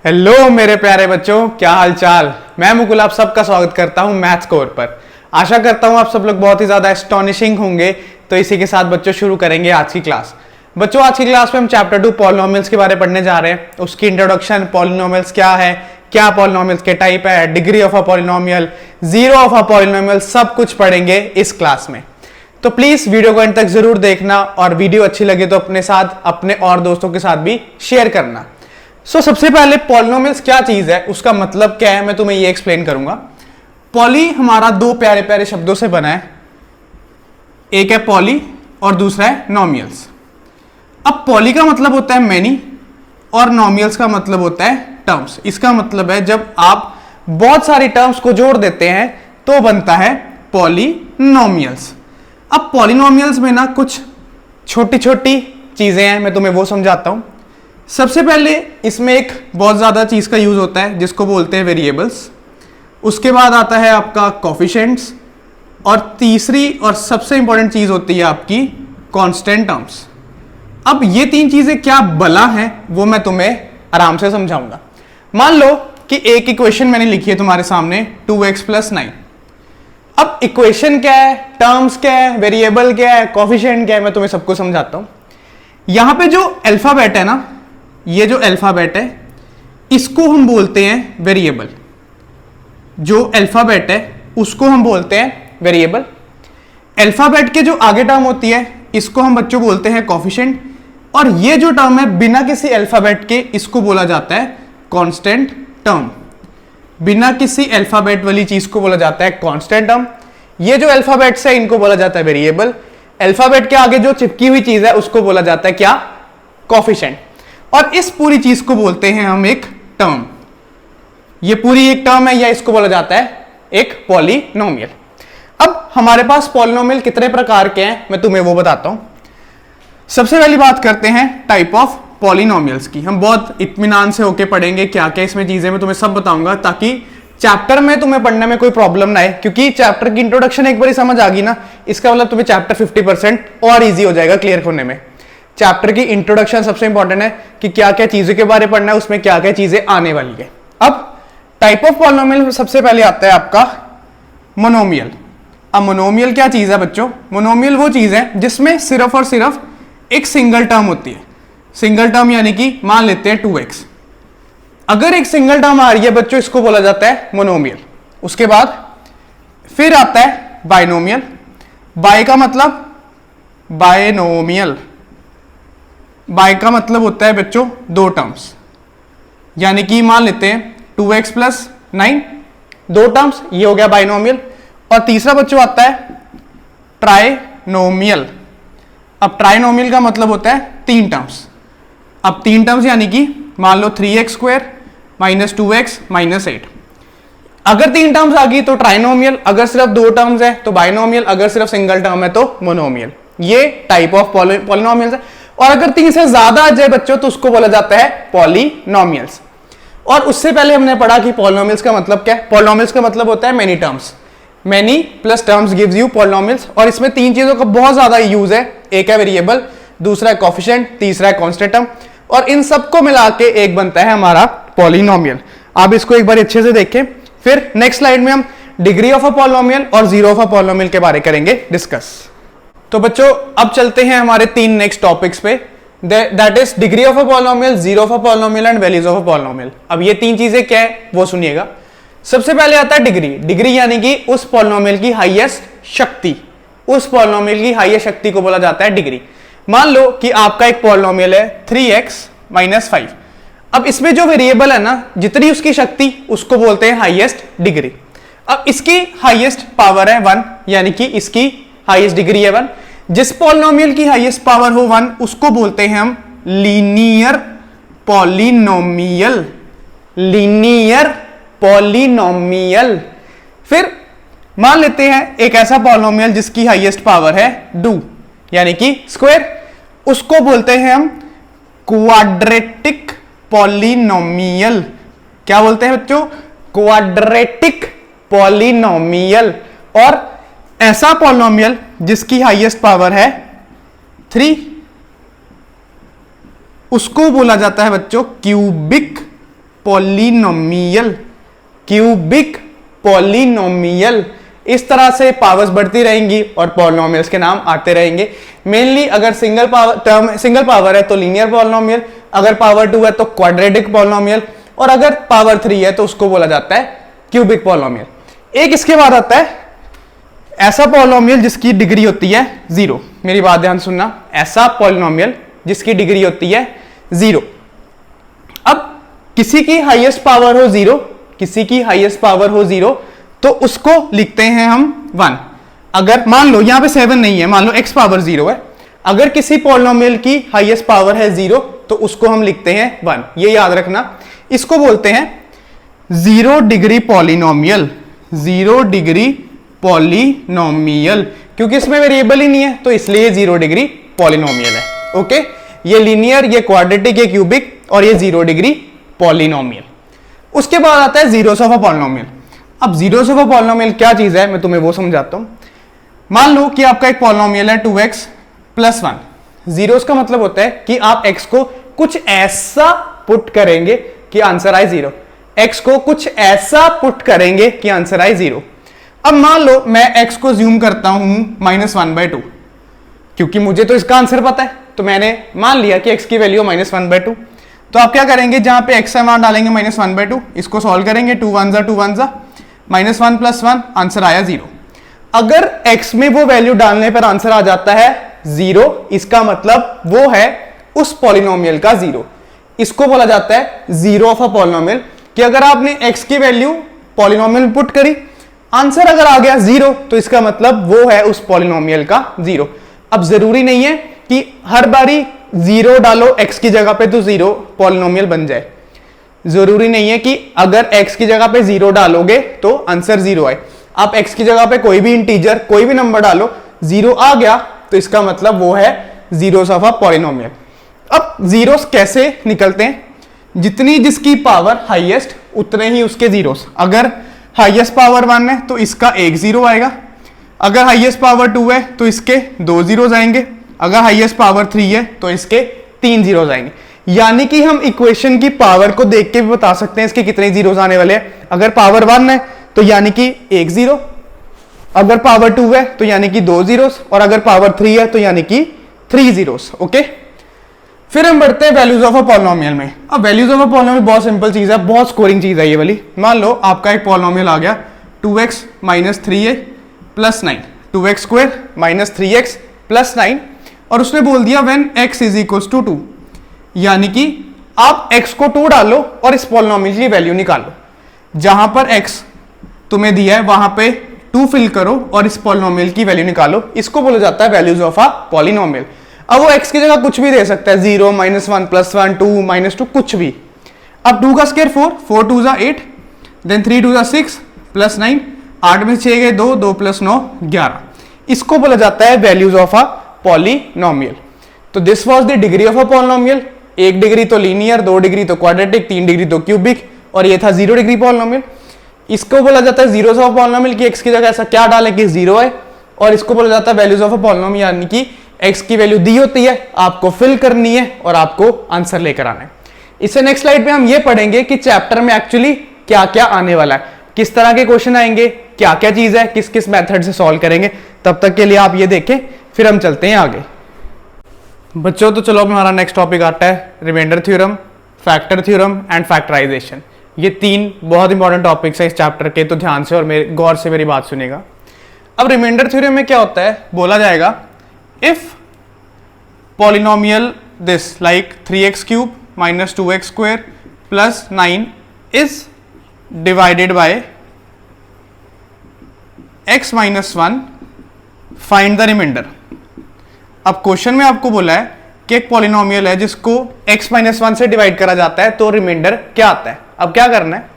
Hello मेरे प्यारे बच्चों, क्या हाल चाल। मैं मुकुल आप सबका स्वागत करता हूं मैथ्स कोर पर। आशा करता हूं आप सब लोग बहुत ही ज्यादा एस्टॉनिशिंग होंगे। तो इसी के साथ बच्चों शुरू करेंगे आज की क्लास। बच्चों आज की क्लास में हम चैप्टर 2 पॉलिनोमियल्स के बारे में पढ़ने जा रहे हैं। उसकी इंट्रोडक्शन, पॉलिनोमियल्स क्या है, क्या पॉलिनोमियल्स के टाइप है, degree of a polynomial, zero of a polynomial, सब कुछ पढ़ेंगे इस क्लास में। तो प्लीज वीडियो को अंत तक जरूर देखना और वीडियो अच्छी लगे तो अपने साथ, अपने और दोस्तों के साथ भी शेयर करना। सबसे पहले पॉलिनोमियल्स क्या चीज है, उसका मतलब क्या है, मैं तुम्हें ये एक्सप्लेन करूंगा। पॉली हमारा दो प्यारे प्यारे शब्दों से बना है, एक है पॉली और दूसरा है नॉमियल्स। अब पॉली का मतलब होता है मैनी और नॉमियल्स का मतलब होता है टर्म्स। इसका मतलब है जब आप बहुत सारी टर्म्स को जोड़ देते हैं तो बनता है पॉलिनोमियल्स। अब पॉलिनोमियल्स में ना कुछ छोटी छोटी चीजें हैं, मैं तुम्हें वो समझाता हूं। सबसे पहले इसमें एक बहुत ज्यादा चीज का यूज होता है जिसको बोलते हैं वेरिएबल्स। उसके बाद आता है आपका कोफिशिएंट्स और तीसरी और सबसे इंपॉर्टेंट चीज होती है आपकी कांस्टेंट टर्म्स। अब ये तीन चीजें क्या बला हैं वो मैं तुम्हें आराम से समझाऊंगा। मान लो कि एक इक्वेशन मैंने लिखी है तुम्हारे सामने 2x + 9। अब इक्वेशन क्या है, टर्म्स क्या है, वेरिएबल क्या है, कोफिशिएंट क्या है, मैं तुम्हें सबको समझाता हूं। यहां पे जो अल्फाबेट है ना, ये जो अल्फाबेट है इसको हम बोलते हैं वेरिएबल। जो अल्फाबेट है उसको हम बोलते हैं वेरिएबल। अल्फाबेट के जो आगे टर्म होती है इसको हम बच्चों बोलते हैं कोफिशिएंट। और ये जो टर्म है बिना किसी अल्फाबेट के, इसको बोला जाता है कांस्टेंट टर्म। बिना किसी अल्फाबेट वाली चीज को बोला जाता है कांस्टेंट टर्म। ये जो अल्फाबेट्स है इनको बोला जाता है वेरिएबल। अल्फाबेट के आगे जो चिपकी हुई चीज है उसको बोला जाता है क्या, कोफिशिएंट। और इस पूरी चीज को बोलते हैं हम एक टर्म। ये पूरी एक टर्म है या इसको बोला जाता है एक पॉलिनोमियल। अब हमारे पास पॉलिनोमियल कितने प्रकार के हैं मैं तुम्हें वो बताता हूं। सबसे पहली बात करते हैं टाइप ऑफ पॉलिनोमियल्स की। हम बहुत इत्मीनान से होके पढ़ेंगे, क्या क्या इसमें चीजें मैं तुम्हें सब बताऊंगा ताकि चैप्टर में तुम्हें पढ़ने में कोई प्रॉब्लम ना आए। क्योंकि चैप्टर की इंट्रोडक्शन एक बार समझ आ गई ना, इसका मतलब तुम्हें चैप्टर 50% और ईजी हो जाएगा क्लियर होने में। चैप्टर की इंट्रोडक्शन सबसे इंपॉर्टेंट है कि क्या क्या चीजों के बारे में पढ़ना है, उसमें क्या क्या चीजें आने वाली है। अब टाइप ऑफ पॉलिनोमियल सबसे पहले आता है आपका मोनोमियल। अब मोनोमियल क्या चीज है बच्चों, मोनोमियल वो चीज है जिसमें सिर्फ और सिर्फ एक सिंगल टर्म होती है। सिंगल टर्म यानी कि मान लेते हैं 2x। अगर एक सिंगल टर्म आ रही है बच्चों इसको बोला जाता है मोनोमियल। उसके बाद फिर आता है बाइनोमियल। बाय का मतलब बाइनोमियल, बाय का मतलब होता है बच्चों दो टर्म्स। यानी कि मान लेते हैं 2x + 9, दो टर्म्स, ये हो गया बाइनोमियल। और तीसरा बच्चों आता है ट्राइनोमियल। अब ट्राइनोमियल का मतलब होता है तीन टर्म्स। अब तीन टर्म्स यानी कि मान लो 3x² - 2x - 8। अगर तीन टर्म्स आ गई तो ट्राइनोमियल, अगर सिर्फ दो टर्म्स है तो बाइनोमियल, अगर सिर्फ सिंगल टर्म है तो मोनोमियल। ये टाइप ऑफ पॉलिनोमियल्स है। और अगर तीन से ज्यादा आ जाए बच्चों तो उसको बोला जाता है पॉलिनोमियल्स। और उससे पहले हमने पढ़ा कि पॉलिनोमियल्स का मतलब क्या है। पॉलिनोमियल्स का मतलब होता है many terms. Many plus terms gives you polynomials. और इसमें तीन चीजों का बहुत ज्यादा यूज है, एक है वेरिएबल, दूसरा है कोफिशिएंट, तीसरा है कांस्टेंट टर्म। और इन सबको मिला के एक बनता है हमारा पॉलिनोमियल। आप इसको एक बार अच्छे से देखें, फिर नेक्स्ट स्लाइड में हम डिग्री ऑफ अ पॉलिनोमियल और जीरो ऑफ अ पॉलिनोमियल के बारे करेंगे डिस्कस। तो बच्चों अब चलते हैं हमारे तीन नेक्स्ट टॉपिक्स पे, that is degree of a polynomial, zero of a polynomial and values of a polynomial. अब ये तीन चीजें क्या है वो सुनिएगा। सबसे पहले आता है डिग्री। डिग्री यानी कि उस पॉलिनोमियल की हाईएस्ट शक्ति, उस पॉलिनोमियल की हाईएस्ट शक्ति को बोला जाता है डिग्री। मान लो कि आपका एक पॉलिनोमियल है 3x - 5। अब इसमें जो वेरिएबल है ना, जितनी उसकी शक्ति उसको बोलते हैं हाईएस्ट डिग्री। अब इसकी हाईएस्ट पावर है 1, यानी कि इसकी हाईएस्ट डिग्री है 1। जिस पॉलिनोमियल की हाईएस्ट पावर हो 1 उसको बोलते हैं हम लीनियर पॉलिनोमियल। Linear polynomial. फिर मान लेते हैं एक ऐसा पॉलिनोमियल जिसकी हाईएस्ट पावर है 2, यानी कि स्क्वायर, उसको बोलते हैं हम क्वाड्रेटिक पॉलिनोमियल। क्या बोलते हैं बच्चों, क्वाड्रेटिक पॉलिनोमियल। और ऐसा पॉलिनोमियल जिसकी हाईएस्ट पावर है 3 उसको बोला जाता है बच्चों क्यूबिक पॉलिनोमियल, क्यूबिक पॉलिनोमियल। इस तरह से पावर्स बढ़ती रहेंगी और पॉलिनोमियल्स के नाम आते रहेंगे। मेनली अगर सिंगल पावर है तो लीनियर पॉलिनोमियल, अगर पावर 2 है तो क्वाड्रेटिक पॉलिनोमियल, और अगर पावर 3 है तो उसको बोला जाता है क्यूबिक पॉलिनोमियल। एक इसके बाद आता है ऐसा पॉलिनोमियल जिसकी डिग्री होती है 0। मेरी बात ध्यान सुनना, ऐसा पॉलिनोमियल जिसकी डिग्री होती है 0। अब किसी की हाईएस्ट पावर हो 0, किसी की हाईएस्ट पावर हो 0 तो उसको लिखते हैं हम 1। अगर मान लो यहां पे 7 नहीं है, मान लो x पावर 0 है, अगर किसी पॉलिनोमियल की हाईएस्ट पावर है 0 तो उसको हम लिखते हैं 1। ये याद रखना, इसको बोलते हैं 0 डिग्री पॉलिनोमियल, 0 डिग्री पॉलिनोमियल, क्योंकि इसमें वेरिएबल ही नहीं है तो इसलिए 0 डिग्री पॉलिनोमियल है। ओके, ये लीनियर, ये क्वाड्रेटिक, ये क्यूबिक और ये 0 डिग्री पॉलिनोमियल। उसके बाद आता है जीरोस ऑफ अ पॉलिनोमियल। अब जीरोस ऑफ अ पॉलिनोमियल क्या चीज है, मैं तुम्हें वो समझाता हूं। मान लो कि आपका एक पॉलिनोमियल है 2x + 1। जीरोस का मतलब होता है कि आप x को कुछ ऐसा पुट करेंगे कि आंसर आए 0। x को कुछ ऐसा पुट करेंगे कि आंसर आए 0। अब मान लो मैं x को ज्यूम करता हूं -1/2, क्योंकि मुझे तो इसका आंसर पता है तो मैंने मान लिया कि x की वैल्यू -1/2। तो आप क्या करेंगे, जहां पे x है वहां डालेंगे -1/2, इसको सॉल्व करेंगे, 2 1 ज़ा 2 1 ज़ा, -1 + 1 आंसर आया 0। अगर x में वो वैल्यू डालने पर आंसर आ जाता है 0, इसका मतलब वो है उस पॉलिनोमियल का 0। इसको बोला जाता है जीरो ऑफ अ पॉलिनोमियल, कि अगर आपने x की वैल्यू पॉलिनोमियल में पुट करी, आंसर अगर आ गया 0 तो इसका मतलब वो है उस पॉलिनोमियल का 0। अब जरूरी नहीं है कि हर बारी 0 डालो x की जगह पे तो 0 पॉलिनोमियल बन जाए। जरूरी नहीं है कि अगर x की जगह पे 0 डालोगे तो आंसर 0 आए। आप x की जगह पे कोई भी इंटीजर, कोई भी नंबर डालो, 0 आ गया तो इसका मतलब वो है जीरोस ऑफ अ पॉलिनोमियल। अब जीरोस कैसे निकलते हैं, जितनी जिसकी पावर हाईएस्ट उतने ही उसके जीरोस। अगर हाईएस्ट पावर 1 है तो इसका एक 0 आएगा, अगर हाईएस्ट पावर 2 है तो इसके 2 जीरोस आएंगे, अगर हाईएस्ट पावर 3 है तो इसके 3 जीरोस आएंगे। यानी कि हम इक्वेशन की पावर को देख के भी बता सकते हैं इसके कितने जीरोस आने वाले हैं। अगर पावर 1 है तो यानी कि 1 0, अगर पावर 2 है तो यानी कि 2 जीरोस, और अगर पावर 3 है तो यानी कि 3 जीरोस। ओके, फिर हम बढ़ते हैं वैल्यूज ऑफ अ पॉलिनोमियल में। अब वैल्यूज ऑफ अ पॉलिनोमियल बहुत सिंपल चीज है, बहुत स्कोरिंग चीज है ये वाली। मान लो आपका एक पॉलिनोमियल आ गया 2x - 3a + 9, 2x² - 3x + 9, और उसने बोल दिया व्हेन x = 2, यानी कि आप x को 2 डालो और इस पॉलिनोमियल की वैल्यू निकालो। जहां पर x तुम्हें दिया है वहां पे 2 फिल करो और इस पॉलिनोमियल की वैल्यू निकालो। इसको बोला जाता है वैल्यूज ऑफ अ पॉलिनोमियल। अब वो x की जगह कुछ भी दे सकता है, 0 -1 + 1 2 -2 कुछ भी। अब 2 का स्क्वायर 4, 4 2 ज़ा 8, देन 3 2 ज़ा 6 + 9, 8 में 6 गए 2, 2 + 9 11। इसको बोला जाता है वैल्यूज ऑफ अ पॉलिनोमियल। तो this was the degree of a polynomial. 1 degree तो लीनियर, 2 डिग्री तो क्वाड्रेटिक, 3 डिग्री तो क्यूबिक, और ये था 0 डिग्री पॉलिनोमियल। इसको बोला जाता है जीरोस ऑफ पॉलिनोमियल की x की जगह ऐसा क्या डाले कि 0 है, और इसको बोला जाता है वैल्यूज ऑफ अ पॉलिनोमियल, यानी कि x की वैल्यू दी होती है, आपको फिल करनी है और आपको आंसर लेकर आना है। इससे नेक्स्ट स्लाइड पे हम ये पढ़ेंगे कि चैप्टर में एक्चुअली क्या क्या आने वाला है, किस तरह के क्वेश्चन आएंगे, क्या क्या चीज है, किस किस मेथड से सॉल्व करेंगे। तब तक के लिए आप ये देखें, फिर हम चलते हैं आगे। बच्चों तो चलो अब हमारा नेक्स्ट टॉपिक आता है remainder theorem, factor theorem and factorisation. ये 3 बहुत इंपॉर्टेंट टॉपिक्स हैं इस चैप्टर के, तो ध्यान से और गौर से मेरी बात सुनेगा। अब रिमाइंडर थ्योरम में क्या होता है, बोला जाएगा if polynomial this like 3x³ - 2x² + 9 is divided by x - 1, find the remainder. अब क्वेश्चन में आपको बोला है कि एक पॉलिनोमियल है जिसको x - 1 से डिवाइड करा जाता है, तो रिमाइंडर क्या आता है। अब क्या करना है,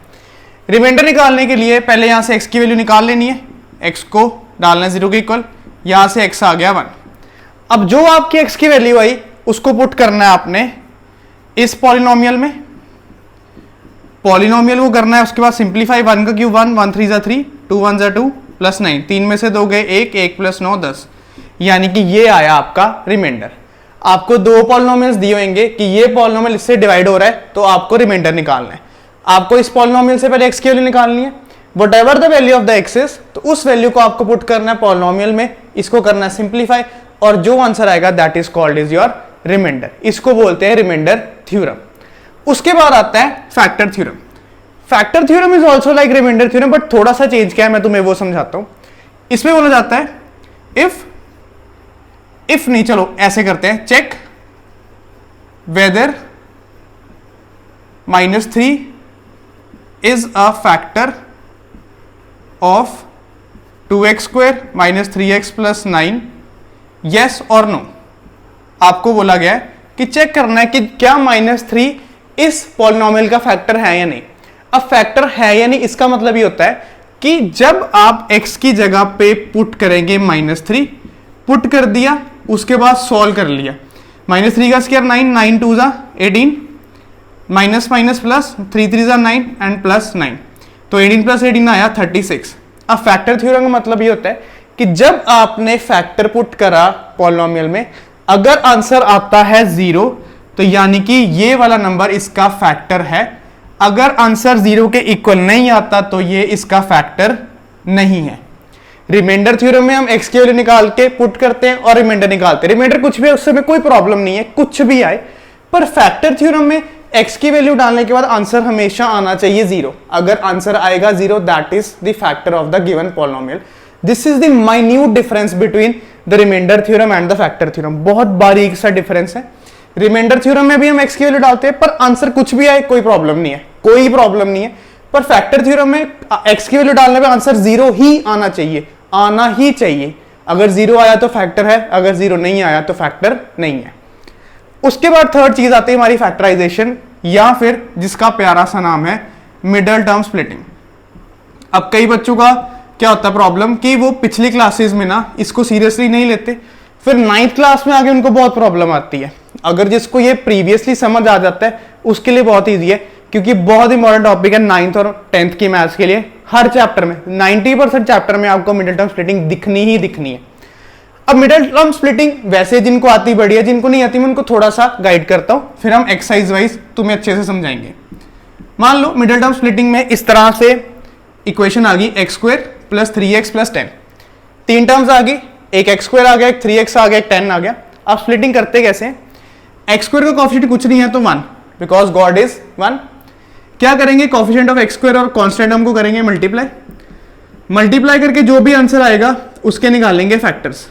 रिमाइंडर निकालने के लिए पहले यहां से x की वैल्यू निकाल लेनी है, x को डालना है 0 के इक्वल, यहां से x आ गया 1। अब जो आपकी x की वैल्यू आई उसको पुट करना है आपने इस पॉलिनोमियल में, पॉलिनोमियल को करना है, उसके बाद सिंप्लीफाई, 1 का क्यूब 1, 1 3 ज़ा 3, 2 1 ज़ा 2 + 9, 3 में से 2 गए 1, 1 + 9 10, यानी कि ये आया आपका रिमाइंडर। आपको 2 पॉलिनोमियल्स दिए होंगे कि ये पॉलिनोमियल इससे डिवाइड हो रहा है, तो आपको रिमाइंडर निकालना है। आपको इस पॉलिनोमियल से पहले x की वैल्यू निकालनी है, what ever the value of the x is, तो उस वैल्यू को आपको पुट करना है पॉलिनोमियल में, इसको करना है सिंप्लीफाई, और जो आंसर आएगा that is called is your remainder. इसको बोलते हैं रिमाइंडर थ्योरम। उसके बाद आता है factor theorem. Factor theorem is also like remainder theorem, but थोड़ा सा चेंज किया है, मैं तुम्हें वो समझाता हूं। इसमें बोला जाता है इफ नहीं, चलो ऐसे करते हैं, check whether -3 is a factor of 2x² - 3x + 9, yes और नो। आपको बोला गया है कि चेक करना है कि क्या -3 इस पॉलिनोमियल का फैक्टर है या नहीं। अब फैक्टर है या नहीं, इसका मतलब ये होता है कि जब आप x की जगह पे पुट करेंगे -3, पुट कर दिया, उसके बाद सॉल्व कर लिया, -3 का स्क्वायर 9, 9 2 ज़ा 18, माइनस माइनस प्लस 3 3 ज़ा 9 एंड प्लस 9, तो 18 + 18 आया 36। अब फैक्टर थ्योरम का मतलब ये होता है कि जब आपने फैक्टर पुट करा पॉलिनोमियल में, अगर आंसर आता है 0, तो यानी कि ये वाला नंबर इसका फैक्टर है। अगर आंसर 0 के इक्वल नहीं आता तो ये इसका फैक्टर नहीं है। रिमाइंडर थ्योरम में हम x की वैल्यू निकाल के पुट करते हैं और रिमाइंडर निकालते हैं। रिमाइंडर कुछ भी है, उससे में कोई प्रॉब्लम नहीं है, कुछ भी आए, पर फैक्टर थ्योरम में x की वैल्यू डालने के बाद आंसर हमेशा आना चाहिए 0। अगर आंसर आएगा 0, that is the factor of the given polynomial. This is the minute difference between the remainder theorem and the factor theorem. बहुत बारीक सा डिफरेंस है। रिमाइंडर थ्योरम में भी हम x की वैल्यू डालते हैं, पर आंसर कुछ भी आए कोई प्रॉब्लम नहीं है, कोई प्रॉब्लम नहीं है। पर फैक्टर थ्योरम में x की वैल्यू डालने पे आंसर 0 ही आना चाहिए, आना ही चाहिए। अगर 0 आया तो फैक्टर है, अगर 0 नहीं आया तो फैक्टर नहीं है। उसके बाद थर्ड चीज आती है हमारी फैक्टराइजेशन, या फिर जिसका प्यारा सा नाम है मिडल टर्म स्प्लिटिंग। अब कई बच्चों का क्या होता है प्रॉब्लम कि वो पिछली क्लासेस में ना इसको सीरियसली नहीं लेते, फिर 9th क्लास में आगे उनको बहुत प्रॉब्लम आती है। अगर जिसको ये प्रीवियसली समझ आ जाता है उसके लिए बहुत ईजी है, क्योंकि बहुत इंपॉर्टेंट टॉपिक है 9th और 10th की मैथ्स के लिए। हर चैप्टर में 90% चैप्टर में आपको मिडिल टर्म स्प्लिटिंग दिखनी ही दिखनी है। अब मिडिल टर्म स्प्लिटिंग वैसे जिनको आती बढ़िया, जिनको नहीं आती मैं उनको थोड़ा सा गाइड करता हूं, फिर हम एक्सरसाइज वाइज तुम्हें अच्छे से समझाएंगे। मान लो मिडिल टर्म स्प्लिटिंग में इस तरह से इक्वेशन आ गई x² + 3x + 10, 3 टर्म्स आ गई, एक x² आ गया, एक 3x आ गया, एक 10 आ गया। अब स्प्लिटिंग करते कैसे हैं? x² का कोएफिशिएंट कुछ नहीं है तो 1, बिकॉज गॉड इज 1। क्या करेंगे? कोएफिशिएंट ऑफ x² और कांस्टेंट टर्म को करेंगे मल्टीप्लाई करके जो भी आंसर आएगा उसके निकालेंगे फैक्टर्स।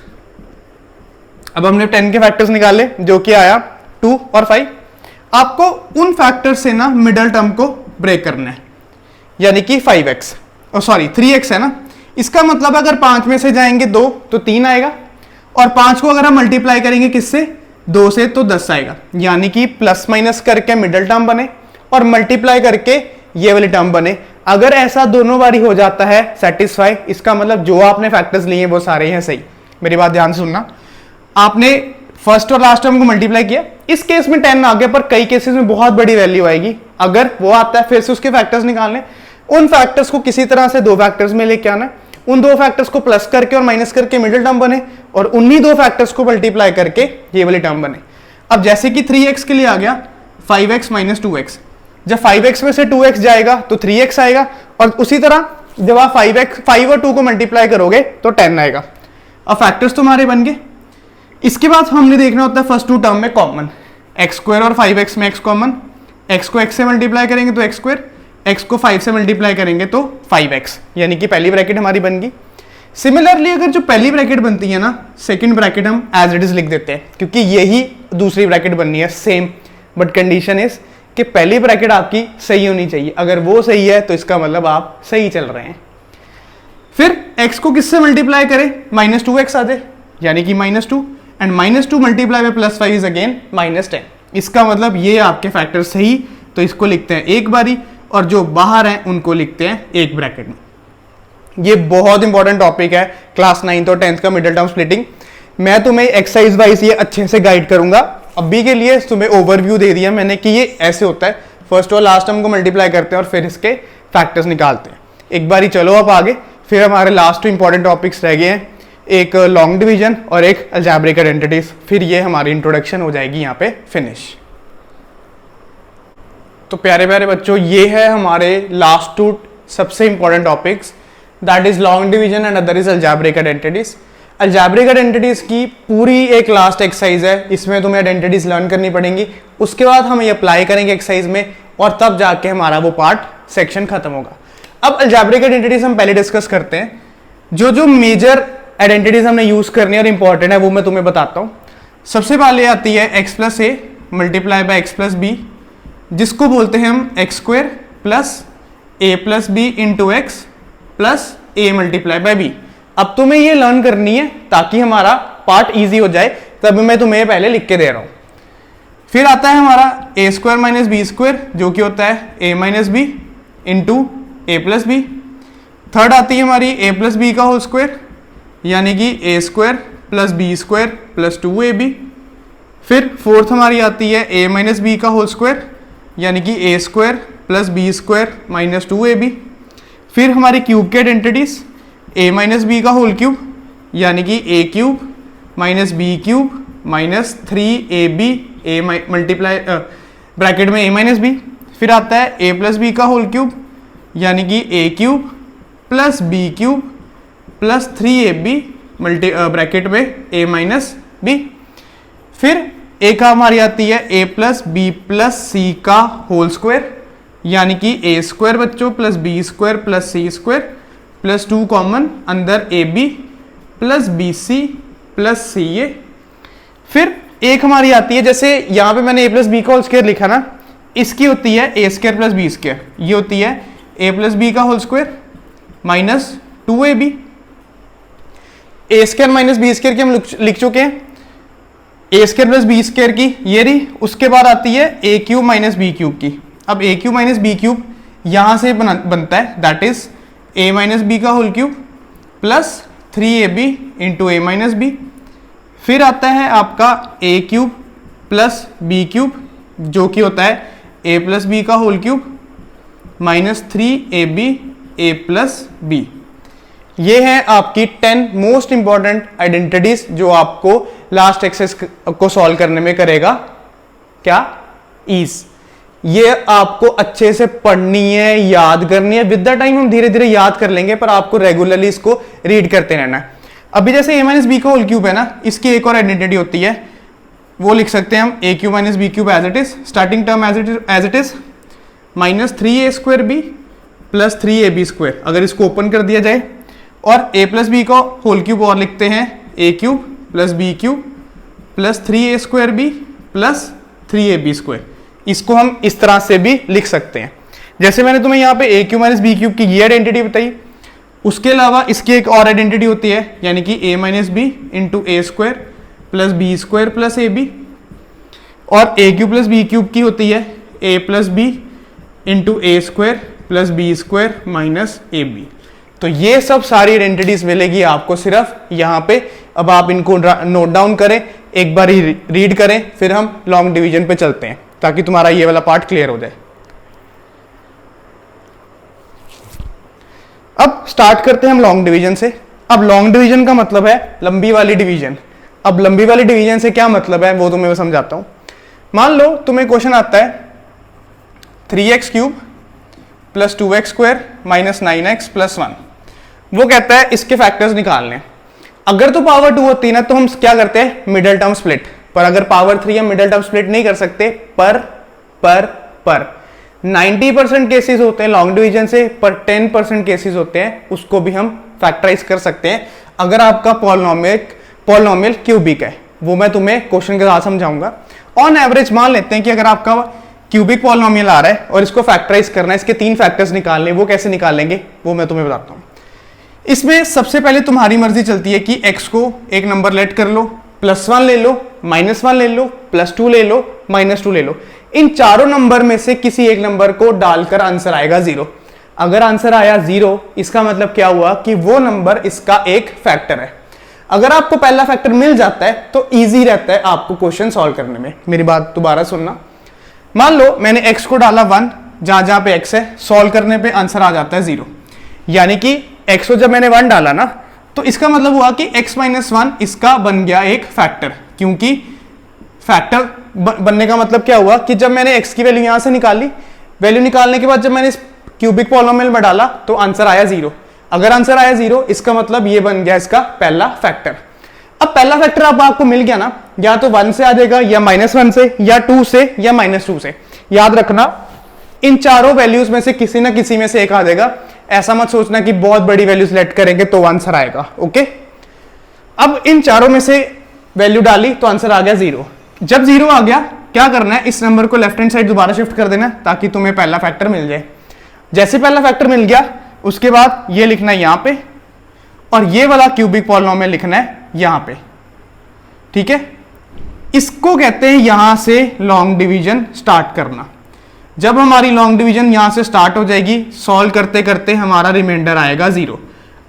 अब हमने 10 के फैक्टर्स निकाले, जो कि आया 2 और 5। आपको उन फैक्टर से ना मिडल टर्म को ब्रेक करना है, यानी कि 5x, और सॉरी 3x है ना। इसका मतलब अगर 5 में से जाएंगे 2 तो 3 आएगा, और 5 को अगर हम मल्टीप्लाई करेंगे किससे? 2 से, तो 10 आएगा। यानी कि प्लस माइनस करके मिडल टर्म बने और मल्टीप्लाई करके ये वाली टर्म बने। अगर ऐसा दोनों बारी हो जाता है सेटिस्फाई, इसका मतलब जो आपने फैक्टर्स लिए वो सारे हैं सही। मेरी बात ध्यान से सुनना, आपने फर्स्ट और लास्ट टर्म को मल्टीप्लाई किया, इस केस में 10 आ गया, पर कई केसेस में बहुत बड़ी वैल्यू आएगी। अगर वो आता है फिर से उसके फैक्टर्स निकालने, उन फैक्टर्स को किसी तरह से 2 फैक्टर्स में लेके आना, उन 2 फैक्टर्स को प्लस करके और माइनस करके मिडिल टर्म बने, और उन्हीं 2 फैक्टर्स को मल्टीप्लाई करके ये वाली टर्म बने। अब जैसे कि 3x के लिए आ गया 5x - 2x, जब 5x में से 2x जाएगा तो 3x आएगा, और उसी तरह जब आप 5 और 2 को मल्टीप्लाई करोगे तो 10 आएगा। अब फैक्टर्स तुम्हारे बन गए। इसके बाद हमने देखना होता है फर्स्ट 2 टर्म में कॉमन, x² और 5x में x कॉमन, x को x से मल्टीप्लाई करेंगे तो x², x को 5 से मल्टीप्लाई करेंगे तो 5x, यानी कि पहली ब्रैकेट हमारी बन गई। सिमिलरली अगर जो पहली ब्रैकेट बनती है ना, सेकंड ब्रैकेट हम एज इट इज लिख देते हैं, क्योंकि यही दूसरी ब्रैकेट बननी है सेम, बट कंडीशन इज कि पहली ब्रैकेट आपकी सही होनी चाहिए। अगर वो सही है तो इसका मतलब आप सही चल रहे हैं। फिर x को किससे मल्टीप्लाई करें? -2x आ जाए, यानी कि -2, and -2 multiply by +5 is again -10। इसका मतलब ये आपके फैक्टर सही, तो इसको लिखते हैं एक बारी, और जो बाहर हैं उनको लिखते हैं एक ब्रैकेट में। ये बहुत इंपॉर्टेंट टॉपिक है क्लास 9th और 10th का मिडिल टर्म स्प्लिटिंग। मैं तुम्हें एक्सरसाइज वाइज ये अच्छे से गाइड करूंगा। अभी के लिए तुम्हें ओवरव्यू दे दिया मैंने कि ये ऐसे होता है, फर्स्ट और लास्ट टर्म को मल्टीप्लाई करते हैं और फिर इसके फैक्टर्स निकालते हैं। एक बारी चलो अब आगे, फिर हमारे लास्ट 2 इंपॉर्टेंट टॉपिक्स रह गए हैं, एक लॉन्ग डिवीजन और एक अलजेब्रिक आइडेंटिटीज। फिर ये हमारी इंट्रोडक्शन हो जाएगी यहाँ पे फिनिश। तो प्यारे प्यारे बच्चों, ये है हमारे लास्ट टू सबसे important topics, that is long division and other is algebraic identities. Algebraic identities की पूरी एक लास्ट एक्सरसाइज है, इसमें तुम्हें आइडेंटिटीज लर्न करनी पड़ेंगी, उसके बाद हम ये अप्लाई करेंगे एक्सरसाइज में और तब जाके हमारा वो पार्ट सेक्शन खत्म होगा। अब अलजेब्रिक आइडेंटिटीज हम पहले डिस्कस करते हैं। जो जो मेजर आइडेंटिटीज हमने यूज करनी है और इंपॉर्टेंट है वो मैं तुम्हें बताता हूँ। सबसे पहले आती है x plus a multiply by x plus b, जिसको बोलते हैं हम x square plus a plus b into x plus a multiply by b. अब तुम्हें ये लर्न करनी है ताकि हमारा पार्ट इजी हो जाए, तब मैं तुम्हें पहले लिख के दे रहा हूं। फिर आता है हमारा a square minus b square, जो कि होता है a minus b into a plus b. Third आती है हमारी ए प्लस बी का होल स्क्वायर, यानी कि a square plus b square plus 2ab। फिर फोर्थ हमारी आती है ए माइनस बी का होल स्क्वायर, यानी कि a square plus b square minus 2ab। फिर हमारी क्यूब की आइडेंटिटीज ए माइनस बी का होल क्यूब, यानी कि a cube minus b cube minus 3ab a multiply bracket में ए माइनस बी। फिर आता है ए प्लस बी का होल क्यूब, यानी कि a cube plus b cube plus 3ab multi bracket में ए माइनस बी। फिर एक हमारी आती है a plus b plus c का होल स्क्वायर, यानी कि ए स्क्वायर बच्चों plus b square plus c square plus 2 common अंदर a B plus B C plus सी ए। फिर एक हमारी आती है, जैसे यहाँ पे मैंने ए प्लस बी का होल स्क्वायर लिखा ना, इसकी होती है ए स्क्वायर प्लस बी स्क्वायर, ये होती है ए प्लस बी का होल स्क्वायर माइनस 2ab। ए स्क्वायर माइनस बी स्क्वायर की हम लिख चुके हैं, ए स्क्वायर प्लस बी स्क्वायर की ये रही। उसके बाद आती है ए क्यूब माइनस बी क्यूब की। अब a cube minus b cube यहां से बनता है, that is a minus b का whole cube plus 3ab into a minus b. फिर आता है आपका a cube plus b cube, जो कि होता है ए प्लस बी का whole cube minus 3ab a plus b. ये है आपकी 10 मोस्ट इंपॉर्टेंट आइडेंटिटीज जो आपको लास्ट एक्सरसाइज को सॉल्व करने में करेगा क्या ईज। ये आपको अच्छे से पढ़नी है, याद करनी है। विद द टाइम हम धीरे धीरे याद कर लेंगे, पर आपको रेगुलरली इसको रीड करते रहना है। अभी जैसे ए माइनस बी का होल क्यूब है ना, इसकी एक और आइडेंटिटी होती है, वो लिख सकते हैं हम a cube minus b cube as it is, starting term as it is minus 3a square b plus 3ab square. अगर इसको ओपन कर दिया जाए और a प्लस बी का होल क्यूब और लिखते हैं a cube plus b cube plus 3a square b plus 3ab square. इसको हम इस तरह से भी लिख सकते हैं। जैसे मैंने तुम्हें यहाँ पे a cube minus b cube की ये आइडेंटिटी बताई, उसके अलावा इसकी एक और आइडेंटिटी होती है, यानी कि a minus b into a square plus b square plus a b. और a cube plus b cube की होती है a plus b into a square plus b square minus a b. तो ये सब सारी आइडेंटिटीज मिलेगी आपको सिर्फ यहाँ पे। अब आप इनको नोट डाउन करें, एक बार ही रीड करें, फिर हम लॉन्ग डिवीजन पे चलते हैं ताकि तुम्हारा ये वाला पार्ट क्लियर हो जाए। अब स्टार्ट करते हैं हम लॉन्ग डिवीजन से। अब लॉन्ग डिवीजन का मतलब है लंबी वाली डिवीजन। अब लंबी वाली डिवीजन से क्या मतलब है वो तुम्हें मैं समझाता हूं। मान लो तुम्हें क्वेश्चन आता है 3x cube plus 2x square minus 9x plus 1। वो कहता है इसके फैक्टर्स निकालने। अगर तो पावर 2 होती है ना तो हम क्या करते हैं, मिडिल टर्म स्प्लिट। पर अगर पावर 3 हम मिडिल टर्म स्प्लिट नहीं कर सकते। पर 90% केसेस होते हैं लॉन्ग डिवीजन से, पर 10% केसेस होते हैं उसको भी हम फैक्टराइज कर सकते हैं अगर आपका पॉलिनोमियल क्यूबिक है। वो मैं तुम्हें क्वेश्चन के साथ समझाऊंगा। ऑन एवरेज मान लेते हैं कि अगर आपका क्यूबिक पॉलिनोमियल आ रहा है और इसको फैक्टराइज करना है, इसके 3 फैक्टर्स निकालने, वो कैसे निकालेंगे वो मैं तुम्हें बताता हूं। इसमें सबसे पहले तुम्हारी मर्जी चलती है कि x को एक नंबर लेट कर लो, +1 ले लो, -1 ले लो, +2 ले लो, -2 ले लो। इन चारों नंबर में से किसी एक नंबर को डालकर आंसर आएगा 0। अगर आंसर आया 0, इसका मतलब क्या हुआ कि वो नंबर इसका एक फैक्टर है। अगर आपको पहला फैक्टर मिल जाता है तो इजी रहता है आपको क्वेश्चन सॉल्व करने में। मेरी बात दोबारा सुनना। मान लो मैंने x को डाला 1, जहां पे x है, सॉल्व करने पे आंसर आ जाता है 0। यानी कि x को जब मैंने 1 डाला ना, तो इसका मतलब हुआ कि x माइनस 1 इसका बन गया एक फैक्टर। क्योंकि फैक्टर बनने का मतलब क्या हुआ कि जब मैंने x की वैल्यू यहां से निकाली, वैल्यू निकालने के बाद जब मैंने इस क्यूबिक पॉलिनोमियल में डाला तो आंसर आया 0। अगर आंसर आया 0 इसका मतलब ये बन गया इसका पहला फैक्टर। अब पहला फैक्टर अब आपको मिल गया ना, या तो 1 से आ जाएगा या -1 से या 2 से या -2 से। याद रखना इन चारों वैल्यूज में से किसी ना किसी में से एक आ जाएगा। ऐसा मत सोचना कि बहुत बड़ी वैल्यू सिलेक्ट करेंगे तो आंसर आएगा। ओके, अब इन चारों में से वैल्यू डाली तो आंसर आ गया 0। जब 0 आ गया क्या करना है, इस नंबर को लेफ्ट हैंड साइड दोबारा शिफ्ट कर देना ताकि तुम्हें पहला फैक्टर मिल जाए। जैसे पहला फैक्टर मिल गया उसके बाद ये लिखना है यहां पे और ये वाला क्यूबिक पॉलिनोमियल लिखना है यहां पे। ठीक है, इसको कहते हैं यहां से लॉन्ग डिवीजन स्टार्ट करना। जब हमारी लॉन्ग डिवीजन यहां से स्टार्ट हो जाएगी, सॉल्व करते करते हमारा रिमाइंडर आएगा 0।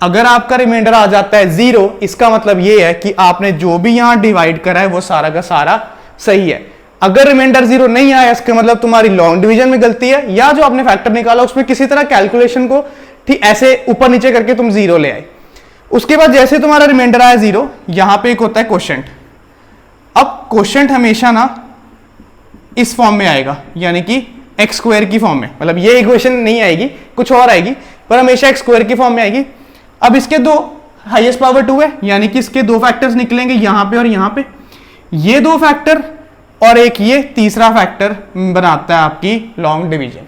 अगर आपका रिमाइंडर आ जाता है 0 इसका मतलब ये है कि आपने जो भी यहां डिवाइड करा है वो सारा का सारा सही है। अगर रिमाइंडर 0 नहीं आया इसका मतलब तुम्हारी लॉन्ग डिवीजन में गलती है, या जो आपने फैक्टर निकाला उसमें किसी तरह कैलकुलेशन को ठीक ऐसे ऊपर नीचे करके तुम 0 ले आए। उसके बाद जैसे तुम्हारा रिमाइंडर आया 0, यहां पे एक होता है क्वोशंट। अब क्वोशंट हमेशा ना इस फॉर्म में आएगा, यानी कि एक्स स्क्वायर की फॉर्म में। मतलब ये इक्वेशन नहीं आएगी, कुछ और आएगी, पर हमेशा एक्स स्क्वायर की फॉर्म में आएगी। अब इसके दो हाईएस्ट पावर 2 है, यानी कि इसके दो फैक्टर्स निकलेंगे यहां पे और यहां पे। ये दो फैक्टर और एक ये तीसरा फैक्टर बनाता है आपकी लॉन्ग डिवीजन।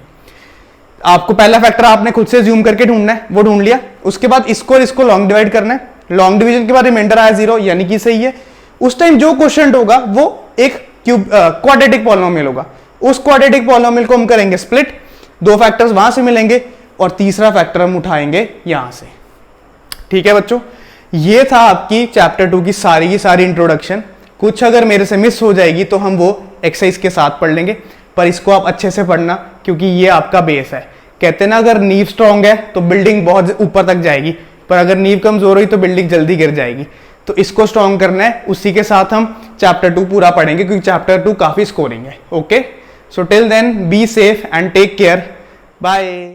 आपको पहला फैक्टर आपने खुद से ज्यूम करके ढूंढना है, वो ढूंढ लिया। उसके बाद इसको और इसको लॉन्ग डिवाइड करना है। लॉन्ग डिवीजन के बाद रिमाइंडर आया 0 यानी कि सही है। उस टाइम जो क्वोशंट होगा वो एक क्वाड्रेटिक पॉलिनोमियल होगा। उस क्वाड्रेटिक पॉलिनोमियल को हम करेंगे स्प्लिट, दो फैक्टर्स वहां से मिलेंगे और तीसरा फैक्टर हम उठाएंगे यहां से। ठीक है बच्चों, ये था आपकी चैप्टर 2 की सारी इंट्रोडक्शन। कुछ अगर मेरे से मिस हो जाएगी तो हम वो एक्सरसाइज के साथ पढ़ लेंगे, पर इसको आप अच्छे से पढ़ना क्योंकि ये आपका बेस है। कहते हैं ना अगर नींव स्ट्रांग है तो बिल्डिंग बहुत ऊपर तक जाएगी, पर अगर नींव कमजोर हुई तो बिल्डिंग जल्दी गिर जाएगी। तो इसको स्ट्रांग करना है, उसी के साथ हम चैप्टर 2 पूरा पढ़ेंगे क्योंकि चैप्टर 2 काफी स्कोरिंग है। Okay, so till then be safe and take care, bye.